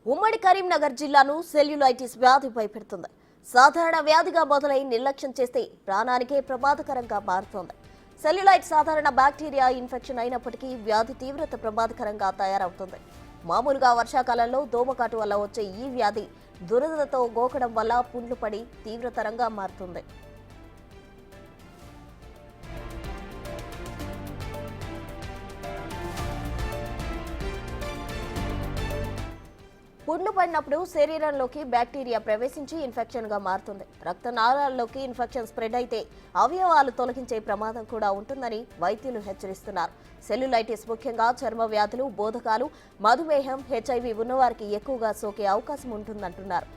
ఉమ్మడి కరీంనగర్ జిల్లాను సెల్యులైటిస్ వ్యాధి భయపెడుతుంది. సాధారణ వ్యాధిగా మొదలై నిర్లక్ష్యం చేస్తే ప్రాణానికే ప్రమాదకరంగా మారుతోంది. సెల్యులైట్ సాధారణ బ్యాక్టీరియా ఇన్ఫెక్షన్ అయినప్పటికీ వ్యాధి తీవ్రత ప్రమాదకరంగా తయారవుతుంది. మామూలుగా వర్షాకాలంలో దోమకాటు వల్ల వచ్చే ఈ వ్యాధి దురదతో గోకడం వల్ల పుండ్లు పడి తీవ్రతరంగా మారుతుంది. పుండ్లు పడినప్పుడు శరీరంలోకి బ్యాక్టీరియా ప్రవేశించి ఇన్ఫెక్షన్ గా మారుతుంది. రక్తనాళాల్లోకి ఇన్ఫెక్షన్ స్ప్రెడ్ అయితే అవయవాలు తొలగించే ప్రమాదం కూడా ఉంటుందని వైద్యులు హెచ్చరిస్తున్నారు. సెల్యులైటిస్ ముఖ్యంగా చర్మ వ్యాధులు, బోధకాలు, మధుమేహం, హెచ్ఐవి ఉన్నవారికి ఎక్కువగా సోకే అవకాశం ఉంటుందంటున్నారు.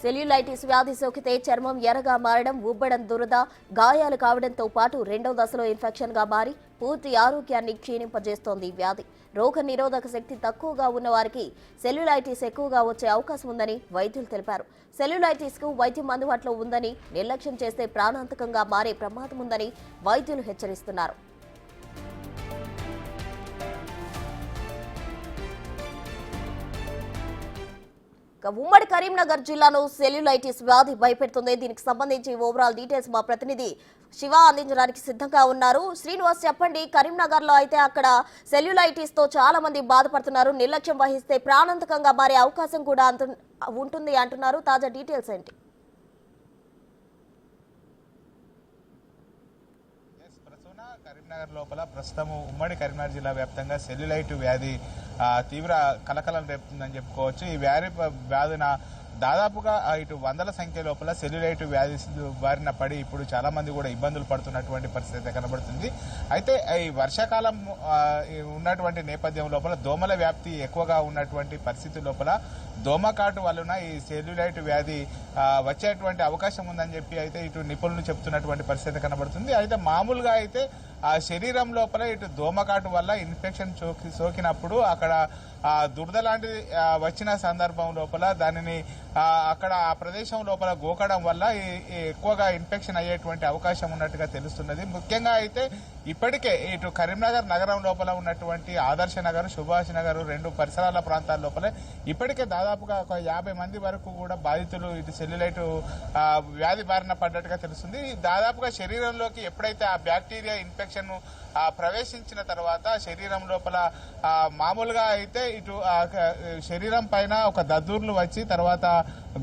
సెల్యులైటిస్ వ్యాధి సోకితే చర్మం ఎర్రగా మారడం, ఉబ్బడం, దురద, గాయాలు కావడంతో పాటు రెండో దశలో ఇన్ఫెక్షన్ గా మారి పూర్తి ఆరోగ్యాన్ని క్షీణింపజేస్తోంది. వ్యాధి రోగ నిరోధక శక్తి తక్కువగా ఉన్న వారికి సెల్యులైటిస్ ఎక్కువగా వచ్చే అవకాశం ఉందని వైద్యులు తెలిపారు. సెల్యులైటిస్ కు వైద్యం అందుబాటులో ఉందని, నిర్లక్ష్యం చేస్తే ప్రాణాంతకంగా మారే ప్రమాదం ఉందని వైద్యులు హెచ్చరిస్తున్నారు. ఉమ్మడి కరీంనగర్ జిల్లాను సెల్యులైటిస్ వ్యాధి భయపెడుతుంది. దీనికి సంబంధించి ఓవరాల్ డీటెయిల్స్ మా ప్రతినిధి శివ అందించడానికి సిద్ధంగా ఉన్నారు. శ్రీనివాస్, చెప్పండి, కరీంనగర్ లో అయితే అక్కడ సెల్యులైటిస్ తో చాలా మంది బాధపడుతున్నారు. నిర్లక్ష్యం వహిస్తే ప్రాణాంతకంగా మారే అవకాశం కూడా ఉంటుంది అంటున్నారు. తాజా డీటెయిల్స్ ఏంటి? కరీంనగర్ లోపల ప్రస్తుతం ఉమ్మడి కరీంనగర్ జిల్లా వ్యాప్తంగా సెల్యులైట్ వ్యాధి తీవ్ర కలకలం రేపుతుందని చెప్పుకోవచ్చు. ఈ వ్యాధిన దాదాపుగా ఇటు వందల సంఖ్య లోపల సెల్యులైట్ వ్యాధి బారిన పడి ఇప్పుడు చాలా మంది కూడా ఇబ్బందులు పడుతున్నటువంటి పరిస్థితి కనబడుతుంది. అయితే ఈ వర్షాకాలం ఉన్నటువంటి నేపథ్యం లోపల దోమల వ్యాప్తి ఎక్కువగా ఉన్నటువంటి పరిస్థితి లోపల దోమకాటు వలన ఈ సెల్యులైట్ వ్యాధి వచ్చేటువంటి అవకాశం ఉందని చెప్పి అయితే ఇటు నిపుణులు చెప్తున్నటువంటి పరిస్థితి కనబడుతుంది. అయితే మామూలుగా అయితే ఆ శరీరం లోపల ఇటు దోమకాటు వల్ల ఇన్ఫెక్షన్ సోకినప్పుడు అక్కడ దురద లాంటిది వచ్చిన సందర్భం లోపల దానిని అక్కడ ఆ ప్రదేశం లోపల గోకడం వల్ల ఎక్కువగా ఇన్ఫెక్షన్ అయ్యేటువంటి అవకాశం ఉన్నట్టుగా తెలుస్తున్నది. ముఖ్యంగా అయితే ఇప్పటికే ఇటు కరీంనగర్ నగరం లోపల ఉన్నటువంటి ఆదర్శ నగర్, సుభాష్ నగర్ రెండు పరిసరాల ప్రాంతాల లోపల ఇప్పటికే దాదాపుగా ఒక 50 మంది వరకు కూడా బాధితులు ఇటు సెల్యులైట్ వ్యాధి బారిన పడ్డట్టుగా తెలుస్తుంది. దాదాపుగా శరీరంలోకి ఎప్పుడైతే ఆ బ్యాక్టీరియా ఇన్ఫెక్షన్ ప్రవేశించిన తర్వాత శరీరం లోపల మామూలుగా అయితే ఇటు శరీరం పైన ఒక దద్దుర్లు వచ్చి తర్వాత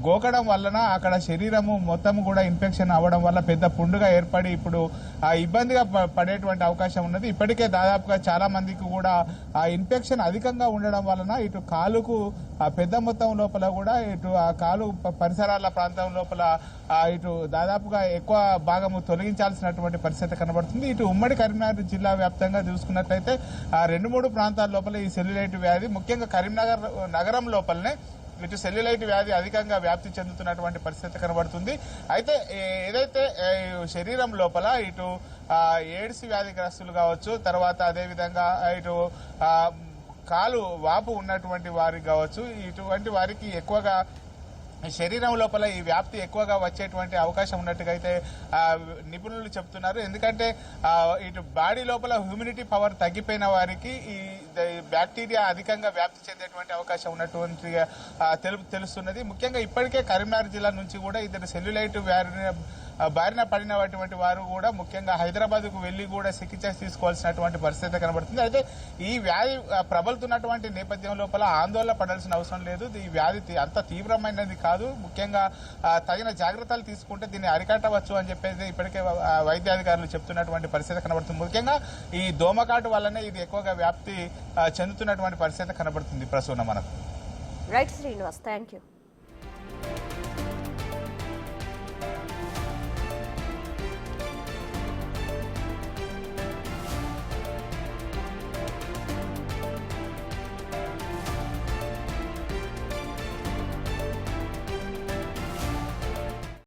గోకడం వలన అక్కడ శరీరము మొత్తం కూడా ఇన్ఫెక్షన్ అవ్వడం వల్ల పెద్ద పుండుగా ఏర్పడి ఇప్పుడు ఇబ్బందిగా పడేటువంటి అవకాశం ఉన్నది. ఇప్పటికే దాదాపుగా చాలా మందికి కూడా ఆ ఇన్ఫెక్షన్ అధికంగా ఉండడం వలన ఇటు కాలుకు పెద్ద మొత్తం లోపల కూడా ఇటు ఆ కాలు పరిసరాల ప్రాంతం లోపల ఇటు దాదాపుగా ఎక్కువ భాగము తొలగించాల్సినటువంటి పరిస్థితి కనబడుతుంది. ఇటు ఉమ్మడి కరీంనగర్ జిల్లా వ్యాప్తంగా చూసుకున్నట్లయితే 2-3 ప్రాంతాల లోపల ఈ సెల్యులైట్ వ్యాధి ముఖ్యంగా కరీంనగర్ నగరం లోపలనే ఇటు సెల్యులైట్ వ్యాధి అధికంగా వ్యాప్తి చెందుతున్నటువంటి పరిస్థితి కనబడుతుంది. అయితే ఏదైతే శరీరం లోపల ఇటు ఎయిడ్స్ వ్యాధిగ్రస్తులు కావచ్చు, తర్వాత అదేవిధంగా ఇటు కాలు వాపు ఉన్నటువంటి వారికి కావచ్చు, ఇటువంటి వారికి ఎక్కువగా శరీరం లోపల ఈ వ్యాప్తి ఎక్కువగా వచ్చేటువంటి అవకాశం ఉన్నట్టుగా అయితే నిపుణులు చెప్తున్నారు. ఎందుకంటే ఇటు బాడీ లోపల హ్యూమిడిటీ పవర్ తగ్గిపోయిన వారికి ఈ బ్యాక్టీరియా అధికంగా వ్యాప్తి చెందేటువంటి అవకాశం ఉన్నటువంటిగా తెలుస్తున్నది. ముఖ్యంగా ఇప్పటికే కరీంనగర్ జిల్లా నుంచి కూడా ఇద్దరు సెల్యులైట్ బారిన పడినటువంటి వారు కూడా ముఖ్యంగా హైదరాబాద్ కు వెళ్లి కూడా చికిత్స తీసుకోవాల్సినటువంటి పరిస్థితి కనబడుతుంది. అయితే ఈ వ్యాధి ప్రబలుతున్నటువంటి నేపథ్యం లోపల ఆందోళన పడాల్సిన అవసరం లేదు. ఈ వ్యాధి అంత తీవ్రమైనది కాదు. ముఖ్యంగా తగిన జాగ్రత్తలు తీసుకుంటే దీన్ని అరికట్టవచ్చు అని చెప్పేసి ఇప్పటికే వైద్యాధికారులు చెప్తున్నటువంటి పరిస్థితి కనబడుతుంది. ముఖ్యంగా ఈ దోమకాటు వల్లనే ఇది ఎక్కువగా వ్యాప్తి చెందుతున్నటువంటి పరిస్థితి కనబడుతుంది. ప్రసూన మనకు రైట్ శ్రీనివాస్, థ్యాంక్ యూ.